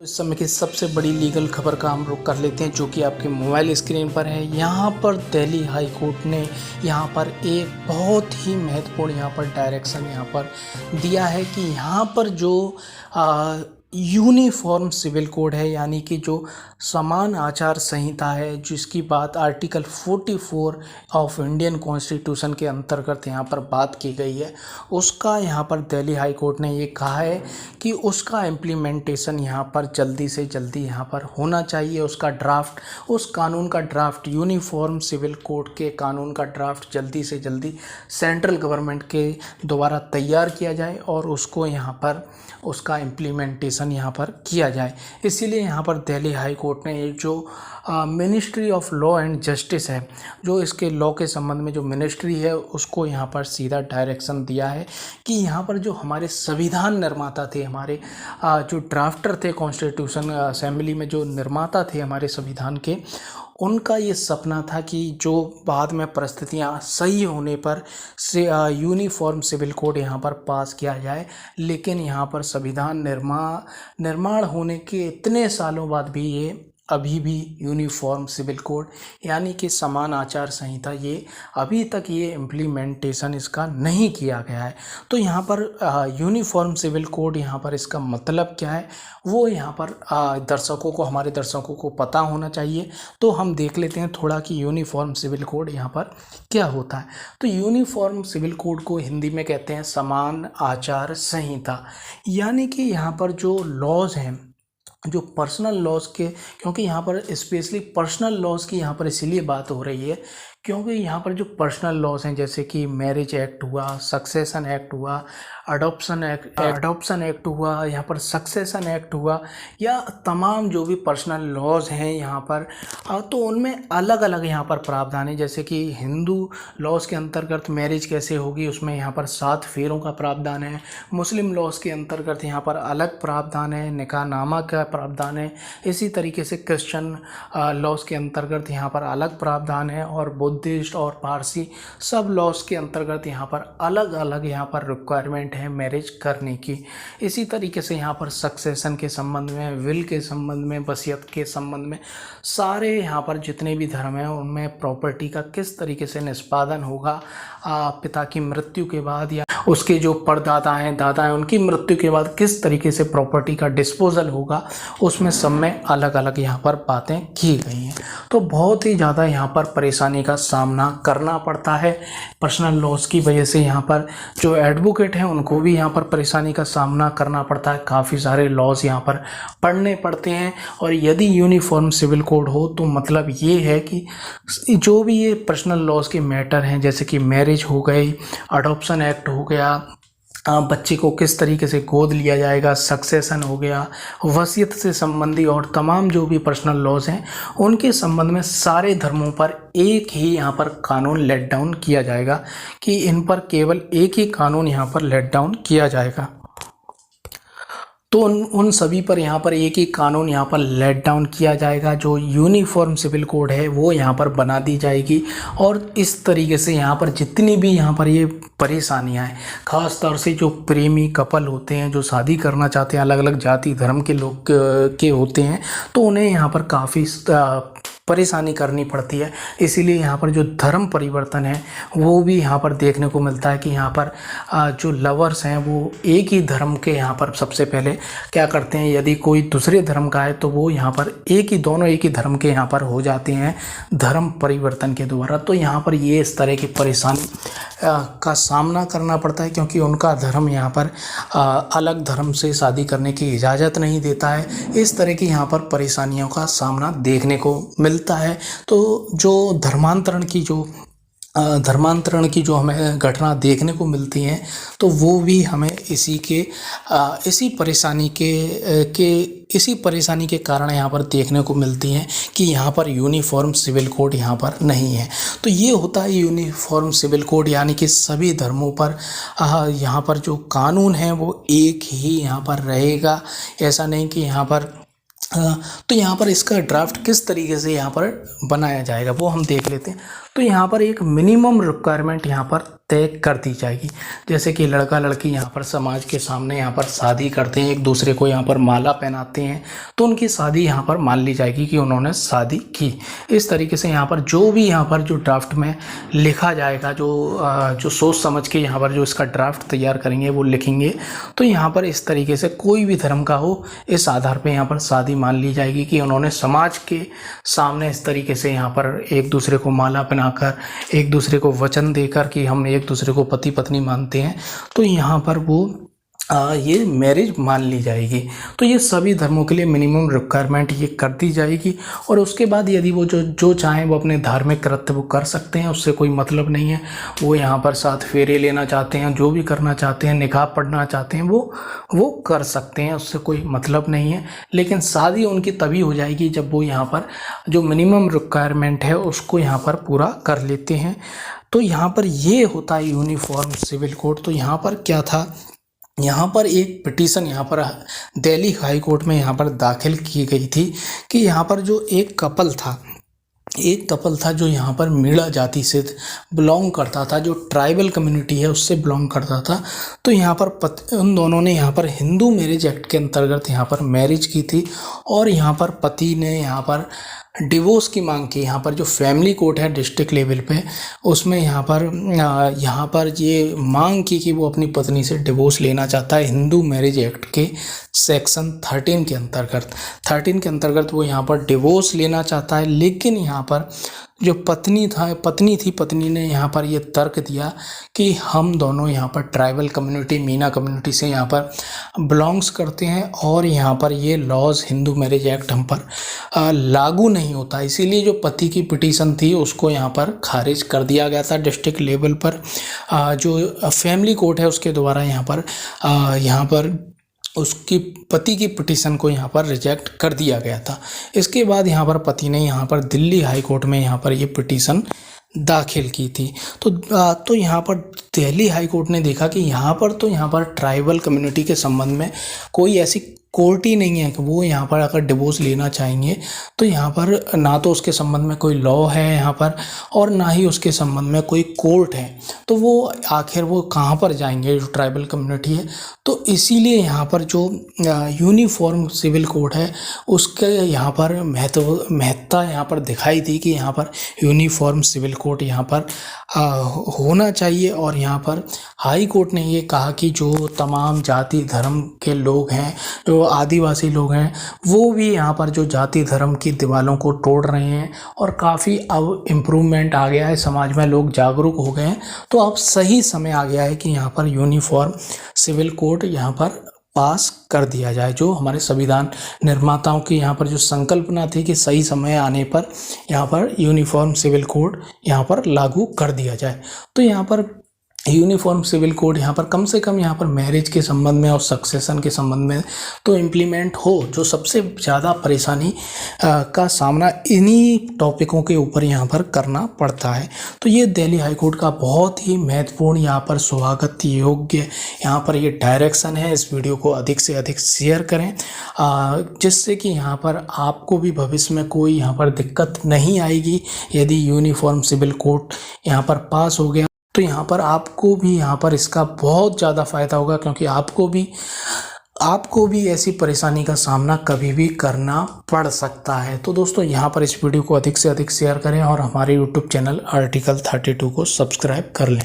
इस समय की सबसे बड़ी लीगल खबर का हम रुख कर लेते हैं, जो कि आपके मोबाइल स्क्रीन पर है। यहाँ पर दिल्ली हाई कोर्ट ने यहाँ पर एक बहुत ही महत्वपूर्ण यहाँ पर डायरेक्शन यहाँ पर दिया है कि यहाँ पर जो यूनिफॉर्म सिविल कोड है, यानी कि जो समान आचार संहिता है, जिसकी बात आर्टिकल 44 ऑफ इंडियन कॉन्स्टिट्यूशन के अंतर्गत यहाँ पर बात की गई है, उसका यहाँ पर दिल्ली हाई कोर्ट ने ये कहा है कि उसका इम्प्लीमेंटेशन यहाँ पर जल्दी से जल्दी यहाँ पर होना चाहिए। उसका ड्राफ्ट, उस कानून का ड्राफ्ट, यूनिफॉर्म सिविल कोड के कानून का ड्राफ्ट जल्दी से जल्दी सेंट्रल गवर्नमेंट के द्वारा तैयार किया जाए और उसको यहाँ पर उसका इम्प्लीमेंटेशन यहाँ पर किया जाए। इसीलिए यहाँ पर दिल्ली हाई कोर्ट ने एक जो ministry of law and justice है, जो इसके लॉ के संबंध में जो मिनिस्ट्री है, उसको यहाँ पर सीधा डायरेक्शन दिया है कि यहाँ पर जो हमारे संविधान निर्माता थे, हमारे जो ड्राफ्टर थे, कॉन्स्टिट्यूशन असेंबली में जो निर्माता थे हमारे संविधान के, उनका ये सपना था कि जो बाद में परिस्थितियाँ सही होने पर से यूनिफॉर्म सिविल कोड यहाँ पर पास किया जाए। लेकिन यहाँ पर संविधान निर्माण होने के इतने सालों बाद भी ये अभी भी यूनिफॉर्म सिविल कोड यानी कि समान आचार संहिता, ये अभी तक ये इम्प्लीमेंटेशन इसका नहीं किया गया है। तो यहाँ पर यूनिफॉर्म सिविल कोड, यहाँ पर इसका मतलब क्या है वो यहाँ पर दर्शकों को, हमारे दर्शकों को पता होना चाहिए। तो हम देख लेते हैं थोड़ा कि यूनिफॉर्म सिविल कोड यहाँ पर क्या होता है। तो यूनिफॉर्म सिविल कोड को हिंदी में कहते हैं समान आचार संहिता, यानी कि यहाँ पर जो लॉज हैं, जो पर्सनल लॉज के, क्योंकि यहाँ पर स्पेशली पर्सनल लॉज की यहाँ पर इसीलिए बात हो रही है क्योंकि यहाँ पर जो पर्सनल लॉज हैं, जैसे कि मैरिज एक्ट हुआ, सक्सेशन एक्ट हुआ, अडॉप्शन एक्ट हुआ, यहाँ पर सक्सेशन एक्ट हुआ, या तमाम जो भी पर्सनल लॉज हैं यहाँ पर, तो उनमें अलग अलग यहाँ पर प्रावधान है। जैसे कि हिंदू लॉज के अंतर्गत मैरिज कैसे होगी, उसमें यहाँ पर 7 फेरों का प्रावधान है। मुस्लिम लॉज के अंतर्गत यहाँ पर अलग प्रावधान है, निकाहनामा का प्रावधान है। इसी तरीके से क्रिश्चियन लॉज के अंतर्गत यहाँ पर अलग प्रावधान है, और बुद्धिस्ट और पारसी सब लॉज के अंतर्गत यहाँ पर अलग अलग यहाँ पर रिक्वायरमेंट है मैरिज करने की। इसी तरीके से यहाँ पर सक्सेशन के संबंध में, विल के संबंध में, वसीयत के संबंध में, सारे यहाँ पर जितने भी धर्म हैं उनमें प्रॉपर्टी का किस तरीके से निष्पादन होगा पिता की मृत्यु के बाद, या उसके जो परदादा हैं, दादा हैं, उनकी मृत्यु के बाद किस तरीके से प्रॉपर्टी का डिस्पोजल होगा, उसमें सब में अलग अलग यहाँ पर बातें की गई हैं। तो बहुत ही ज़्यादा यहाँ पर परेशानी का सामना करना पड़ता है पर्सनल लॉस की वजह से। यहाँ पर जो एडवोकेट हैं उनको भी यहाँ पर परेशानी का सामना करना पड़ता है, काफ़ी सारे लॉज यहाँ पर पढ़ने पड़ते हैं। और यदि यूनिफॉर्म सिविल कोड हो तो मतलब ये है कि जो भी ये पर्सनल लॉज के मैटर हैं, जैसे कि मैरिज हो गई, अडॉप्शन एक्ट हो गया, बच्चे को किस तरीके से गोद लिया जाएगा, सक्सेशन हो गया, वसीयत से संबंधी और तमाम जो भी पर्सनल लॉज हैं उनके संबंध में सारे धर्मों पर एक ही यहाँ पर कानून लेट डाउन किया जाएगा, कि इन पर केवल एक ही कानून यहाँ पर लेट डाउन किया जाएगा। तो उन सभी पर यहाँ पर एक ही कानून यहाँ पर लेट डाउन किया जाएगा। जो यूनिफॉर्म सिविल कोड है वो यहाँ पर बना दी जाएगी, और इस तरीके से यहाँ पर जितनी भी यहाँ पर ये परेशानियाँ हैं, ख़ास तौर से जो प्रेमी कपल होते हैं, जो शादी करना चाहते हैं, अलग अलग जाति धर्म के लोग के होते हैं, तो उन्हें यहाँ पर काफ़ी परेशानी करनी पड़ती है। इसीलिए यहाँ पर जो धर्म परिवर्तन है वो भी यहाँ पर देखने को मिलता है कि यहाँ पर जो लवर्स हैं वो एक ही धर्म के यहाँ पर सबसे पहले क्या करते हैं, यदि कोई दूसरे धर्म का है तो वो यहाँ पर दोनों एक ही धर्म के यहाँ पर हो जाते हैं धर्म परिवर्तन के द्वारा। तो यहाँ पर ये इस तरह की परेशानी का सामना करना पड़ता है, क्योंकि उनका धर्म यहाँ पर अलग धर्म से शादी करने की इजाज़त नहीं देता है। इस तरह की यहाँ पर परेशानियों का सामना देखने को मिलता है। तो जो धर्मांतरण की जो हमें घटना देखने को मिलती हैं, तो वो भी हमें इसी परेशानी के कारण यहाँ पर देखने को मिलती हैं कि यहाँ पर यूनिफॉर्म सिविल कोड यहाँ पर नहीं है। तो ये होता है यूनिफॉर्म सिविल कोड, यानी कि सभी धर्मों पर यहाँ पर जो कानून है वो एक ही यहाँ पर रहेगा। ऐसा नहीं कि यहाँ पर तो यहाँ पर इसका ड्राफ्ट किस तरीके से यहाँ पर बनाया जाएगा वो हम देख लेते हैं। तो यहाँ पर एक मिनिमम रिक्वायरमेंट यहाँ पर तय कर दी जाएगी। जैसे कि लड़का लड़की यहाँ पर समाज के सामने यहाँ पर शादी करते हैं, एक दूसरे को यहाँ पर माला पहनाते हैं, तो उनकी शादी यहाँ पर मान ली जाएगी कि उन्होंने शादी की। इस तरीके से यहाँ पर जो भी यहाँ पर जो ड्राफ्ट में लिखा जाएगा, जो सोच समझ के यहाँ पर जो इसका ड्राफ्ट तैयार करेंगे वो लिखेंगे, तो यहाँ पर इस तरीके से कोई भी धर्म का हो, इस आधार पर यहाँ पर शादी मान ली जाएगी कि उन्होंने समाज के सामने इस तरीके से यहाँ पर एक दूसरे को माला पहनाकर, एक दूसरे को वचन देकर कि हम एक दूसरे को पति पत्नी मानते हैं, तो यहाँ पर वो ये मैरिज मान ली जाएगी। तो ये सभी धर्मों के लिए मिनिमम रिक्वायरमेंट ये कर दी जाएगी। और उसके बाद यदि वो जो चाहें वो अपने धार्मिक कृत्य वो कर सकते हैं, उससे कोई मतलब नहीं है। वो यहाँ पर 7 फेरे लेना चाहते हैं, जो भी करना चाहते हैं, निकाह पढ़ना चाहते हैं, वो कर सकते हैं, उससे कोई मतलब नहीं है। लेकिन शादी उनकी तभी हो जाएगी जब वो यहाँ पर जो मिनिमम रिक्वायरमेंट है उसको यहाँ पर पूरा कर लेते हैं। तो यहाँ पर ये होता है यूनिफॉर्म सिविल कोड। तो यहाँ पर क्या था, यहाँ पर एक पिटीशन यहाँ पर दिल्ली हाई कोर्ट में यहाँ पर दाखिल की गई थी कि यहाँ पर जो एक कपल था जो यहाँ पर मीणा जाति से बिलोंग करता था, जो ट्राइबल कम्युनिटी है उससे बिलोंग करता था। तो यहाँ पर उन दोनों ने यहाँ पर हिंदू मैरिज एक्ट के अंतर्गत यहाँ पर मैरिज की थी। और यहाँ पर पति ने यहाँ पर डिवोर्स की मांग की। यहाँ पर जो फैमिली कोर्ट है डिस्ट्रिक्ट लेवल पे, उसमें यहाँ पर ये मांग की कि वो अपनी पत्नी से डिवोर्स लेना चाहता है हिंदू मैरिज एक्ट के सेक्शन 13 के अंतर्गत वो यहाँ पर डिवोर्स लेना चाहता है। लेकिन यहाँ पर जो पत्नी ने यहाँ पर ये तर्क दिया कि हम दोनों यहाँ पर ट्राइबल कम्युनिटी, मीना कम्युनिटी से यहाँ पर बिलोंग्स करते हैं और यहाँ पर ये लॉज हिंदू मैरिज एक्ट हम पर लागू नहीं होता। इसीलिए जो पति की पिटीशन थी उसको यहाँ पर खारिज कर दिया गया था डिस्ट्रिक्ट लेवल पर। जो फैमिली कोर्ट है उसके द्वारा यहाँ पर उसकी पति की पिटीशन को यहाँ पर रिजेक्ट कर दिया गया था। इसके बाद यहाँ पर पति ने यहाँ पर दिल्ली हाई कोर्ट में यहाँ पर ये पिटीशन दाखिल की थी। तो यहाँ पर दिल्ली हाई कोर्ट ने देखा कि यहाँ पर ट्राइबल कम्युनिटी के संबंध में कोई ऐसी कोर्ट ही नहीं है कि वो यहाँ पर अगर डिवोर्स लेना चाहेंगे तो यहाँ पर ना तो उसके संबंध में कोई लॉ है यहाँ पर और ना ही उसके संबंध में कोई कोर्ट है। तो वो आखिर वो कहाँ पर जाएंगे जो ट्राइबल कम्युनिटी है। तो इसीलिए यहाँ पर जो यूनिफॉर्म सिविल कोड है उसके यहाँ पर महत्ता यहाँ पर दिखाई दी कि यहाँ पर यूनिफॉर्म सिविल कोड यहाँ पर होना चाहिए। और यहाँ पर हाई कोर्ट ने ये कहा कि जो तमाम जाति धर्म के लोग हैं, जो आदिवासी लोग हैं, वो भी यहाँ पर जो जाति धर्म की दीवारों को तोड़ रहे हैं और काफ़ी अब इम्प्रूवमेंट आ गया है, समाज में लोग जागरूक हो गए हैं। तो अब सही समय आ गया है कि यहाँ पर यूनिफॉर्म सिविल कोड यहाँ पर पास कर दिया जाए। जो हमारे संविधान निर्माताओं की यहाँ पर जो संकल्पना थी कि सही समय आने पर यहाँ पर यूनिफॉर्म सिविल कोड यहाँ पर लागू कर दिया जाए। तो यहाँ पर यूनिफॉर्म सिविल कोड यहाँ पर कम से कम यहाँ पर मैरिज के संबंध में और सक्सेशन के संबंध में तो इम्प्लीमेंट हो। जो सबसे ज़्यादा परेशानी का सामना इन्हीं टॉपिकों के ऊपर यहाँ पर करना पड़ता है। तो ये दिल्ली हाई कोर्ट का बहुत ही महत्वपूर्ण यहाँ पर स्वागत योग्य यहाँ पर ये डायरेक्शन है। इस वीडियो को अधिक से अधिक शेयर करें जिससे कि यहाँ पर आपको भी भविष्य में कोई यहाँ पर दिक्कत नहीं आएगी। यदि यूनिफॉर्म सिविल कोड यहाँ पर पास हो गया तो यहाँ पर आपको भी यहाँ पर इसका बहुत ज़्यादा फ़ायदा होगा, क्योंकि आपको भी ऐसी परेशानी का सामना कभी भी करना पड़ सकता है। तो दोस्तों यहाँ पर इस वीडियो को अधिक से अधिक शेयर करें और हमारे YouTube चैनल आर्टिकल 32 को सब्सक्राइब कर लें।